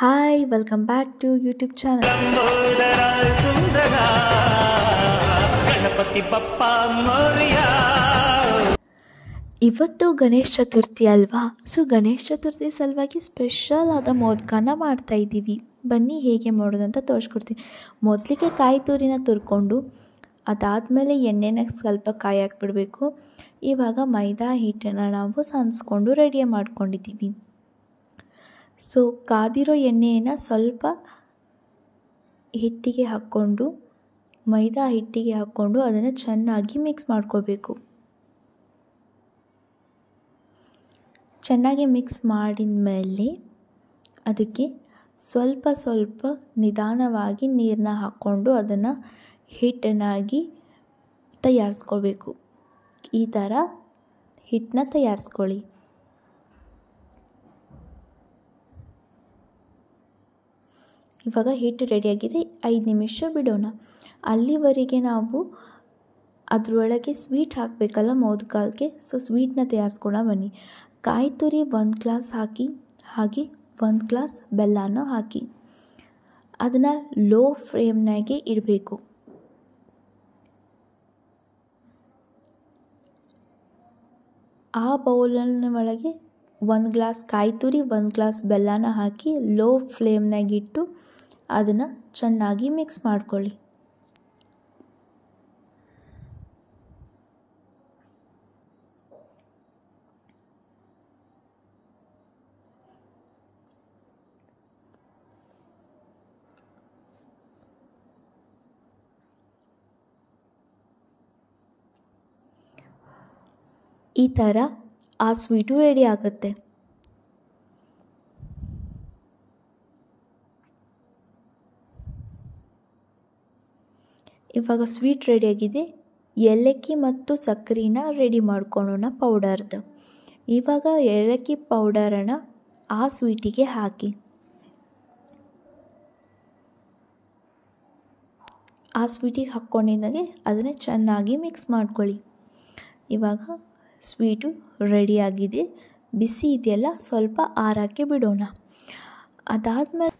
Hi, welcome back to YouTube channel. Lambodara ಸುಂದರ ಗಣಪತಿ ಬಪ್ಪ ಮೋರಿಯ. ಇವತ್ತು ಗಣೇಶ ಚತುರ್ಥಿ ಅಲ್ವಾ? So Ganesha Chaturthi ಸಲುವಾಗಿ ಸ್ಪೆಷಲ್ ಆದ ಮೋದಕನ ಮಾಡ್ತಾ ಇದ್ದೀವಿ. ಬನ್ನಿ ಹೇಗೆ ಮಾಡೋದು ಅಂತ ತೋರಿಸ್ಕೊಡ್ತೀನಿ. ಮೊದಲಿಗೆ ಕಾಯಿ ತುರಿನ ತುರ್ಕೊಂಡು ಅದಾದಮೇಲೆ ಎಣ್ಣೆನ ಸ್ವಲ್ಪ ಕಾಯಿ ಹಾಕ್ಬಿಡಬೇಕು. ಇವಾಗ ಮೈದಾ ಹಿಟ್ಟನ್ನು ನಾವು ಸಾನಿಸ್ಕೊಂಡು ರೆಡಿ ಮಾಡ್ಕೊಂಡಿದ್ದೀವಿ. ಸೊ ಕಾದಿರೋ ಎಣ್ಣೆಯನ್ನು ಸ್ವಲ್ಪ ಹಿಟ್ಟಿಗೆ ಹಾಕ್ಕೊಂಡು ಮೈದಾ ಹಿಟ್ಟಿಗೆ ಹಾಕ್ಕೊಂಡು ಅದನ್ನು ಚೆನ್ನಾಗಿ ಮಿಕ್ಸ್ ಮಾಡ್ಕೋಬೇಕು. ಚೆನ್ನಾಗಿ ಮಿಕ್ಸ್ ಮಾಡಿದ ಮೇಲೆ ಅದಕ್ಕೆ ಸ್ವಲ್ಪ ಸ್ವಲ್ಪ ನಿಧಾನವಾಗಿ ನೀರನ್ನ ಹಾಕ್ಕೊಂಡು ಅದನ್ನು ಹಿಟ್ಟನ್ನಾಗಿ ತಯಾರಿಸ್ಕೊಳ್ಬೇಕು. ಈ ಥರ ಹಿಟ್ಟನ್ನ ತಯಾರಿಸ್ಕೊಳ್ಳಿ. ಇವಾಗ ಹಿಟ್ಟು ರೆಡಿಯಾಗಿದೆ. 5 ನಿಮಿಷ ಬಿಡೋಣ. ಅಲ್ಲಿವರೆಗೆ ನಾವು ಅದರೊಳಗೆ ಸ್ವೀಟ್ ಹಾಕಬೇಕಲ್ಲ ಮೋದಕಕ್ಕೆ. ಸೊ ಸ್ವೀಟ್ನ ತಯಾರಿಸ್ಕೊಳ್ಳೋ ಬನ್ನಿ. ಕಾಯಿ ತುರಿ 1 ಗ್ಲಾಸ್ ಹಾಕಿ, ಹಾಗೆ 1 ಗ್ಲಾಸ್ ಬೆಲ್ಲನ ಹಾಕಿ ಅದನ್ನು ಲೋ ಫ್ಲೇಮ್ನಾಗೆ ಇಡಬೇಕು. ಆ ಬೌಲಿನ ಒಳಗೆ 1 ಗ್ಲಾಸ್ ಕಾಯಿ ತುರಿ 1 ಗ್ಲಾಸ್ ಬೆಲ್ಲನ ಹಾಕಿ ಲೋ ಫ್ಲೇಮ್ನಾಗಿಟ್ಟು ಅದನ್ನು ಚೆನ್ನಾಗಿ ಮಿಕ್ಸ್ ಮಾಡ್ಕೊಳ್ಳಿ. ಈ ಥರ ಆ ಸ್ವೀಟು ರೆಡಿ ಆಗುತ್ತೆ. ಇವಾಗ ಸ್ವೀಟ್ ರೆಡಿಯಾಗಿದೆ. ಏಲಕ್ಕಿ ಮತ್ತು ಸಕ್ಕರೆನ ರೆಡಿ ಮಾಡ್ಕೊಳ್ಳೋಣ ಪೌಡರ್ದು. ಇವಾಗ ಏಲಕ್ಕಿ ಪೌಡರನ್ನು ಆ ಸ್ವೀಟಿಗೆ ಹಾಕಿ ಆ ಸ್ವೀಟಿಗೆ ಹಾಕ್ಕೊಂಡಿದ್ದಾಗೆ ಅದನ್ನು ಚೆನ್ನಾಗಿ ಮಿಕ್ಸ್ ಮಾಡ್ಕೊಳ್ಳಿ. ಇವಾಗ ಸ್ವೀಟು ರೆಡಿಯಾಗಿದೆ. ಬಿಸಿ ಇದೆಯಲ್ಲ, ಸ್ವಲ್ಪ ಆರೋಕ್ಕೆ ಬಿಡೋಣ. ಅದಾದಮೇಲೆ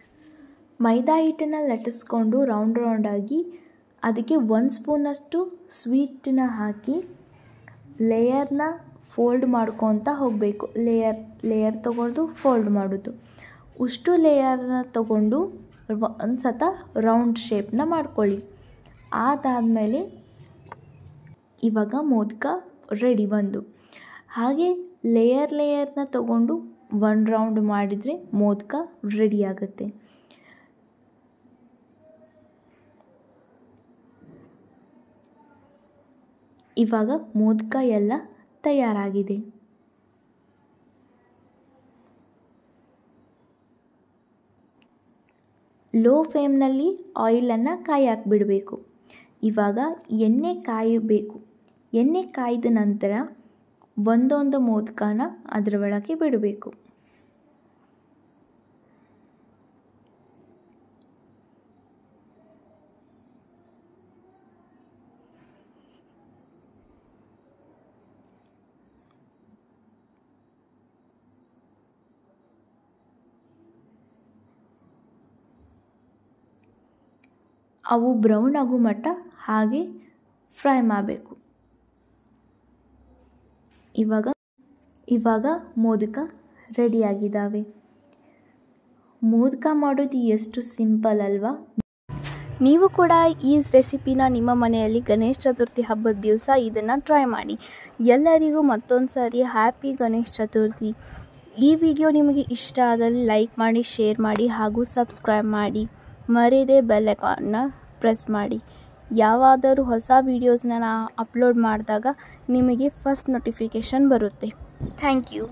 ಮೈದಾ ಹಿಟ್ಟನ್ನು ಲಟ್ಟಿಸ್ಕೊಂಡು ರೌಂಡಾಗಿ ಅದಕ್ಕೆ 1 ಸ್ಪೂನಷ್ಟು ಸ್ವೀಟನ್ನ ಹಾಕಿ ಲೇಯರ್ನ ಫೋಲ್ಡ್ ಮಾಡ್ಕೊತ ಹೋಗಬೇಕು. ಲೇಯರ್ ತೊಗೊಂಡು ಫೋಲ್ಡ್ ಮಾಡೋದು. ಉಷ್ಟು ಲೇಯರ್ನ ತೊಗೊಂಡು ಒಂದು ಸತ ರೌಂಡ್ ಶೇಪ್ನ ಮಾಡ್ಕೊಳ್ಳಿ. ಅದಾದಮೇಲೆ ಇವಾಗ ಮೋದಕ ರೆಡಿ ಬಂದು. ಹಾಗೆ ಲೇಯರ್ನ ತೊಗೊಂಡು 1 ರೌಂಡ್ ಮಾಡಿದರೆ ಮೋದಕ ರೆಡಿ ಆಗುತ್ತೆ. ಇವಾಗ ಮೋದಕ ಎಲ್ಲ ತಯಾರಾಗಿದೆ. ಲೋ ಫ್ಲೇಮ್ನಲ್ಲಿ ಆಯಿಲನ್ನು ಕಾಯಿ ಹಾಕಿಬಿಡಬೇಕು. ಇವಾಗ ಎಣ್ಣೆ ಕಾಯಬೇಕು. ಎಣ್ಣೆ ಕಾಯ್ದ ನಂತರ ಒಂದೊಂದು ಮೋದಕನ ಅದರ ಒಳಗೆ ಬಿಡಬೇಕು. ಅವು ಬ್ರೌನ್ ಆಗೋ ಮಟ್ಟ ಹಾಗೆ ಫ್ರೈ ಮಾಡಬೇಕು. ಇವಾಗ ಮೋದಕ ರೆಡಿಯಾಗಿದ್ದಾವೆ. ಮೋದಕ ಮಾಡೋದು ಎಷ್ಟು ಸಿಂಪಲ್ ಅಲ್ವಾ? ನೀವು ಕೂಡ ಈ ರೆಸಿಪಿನ ನಿಮ್ಮ ಮನೆಯಲ್ಲಿ ಗಣೇಶ ಚತುರ್ಥಿ ಹಬ್ಬದ ದಿವಸ ಇದನ್ನು ಟ್ರೈ ಮಾಡಿ. ಎಲ್ಲರಿಗೂ ಮತ್ತೊಂದು ಸಾರಿ ಹ್ಯಾಪಿ ಗಣೇಶ ಚತುರ್ಥಿ. ಈ ವಿಡಿಯೋ ನಿಮಗೆ ಇಷ್ಟ ಆದಲ್ಲಿ ಲೈಕ್ ಮಾಡಿ, ಶೇರ್ ಮಾಡಿ ಹಾಗೂ ಸಬ್ಸ್ಕ್ರೈಬ್ ಮಾಡಿ. ಮರೆಯದೆ ಬೆಲ್ ಐಕಾನ್ನ ಪ್ರೆಸ್ ಮಾಡಿ. ಯಾವಾದರೂ ಹೊಸ ವೀಡಿಯೋಸ್ನ ಅಪ್ಲೋಡ್ ಮಾಡಿದಾಗ ನಿಮಗೆ ಫಸ್ಟ್ ನೋಟಿಫಿಕೇಷನ್ ಬರುತ್ತೆ. Thank you.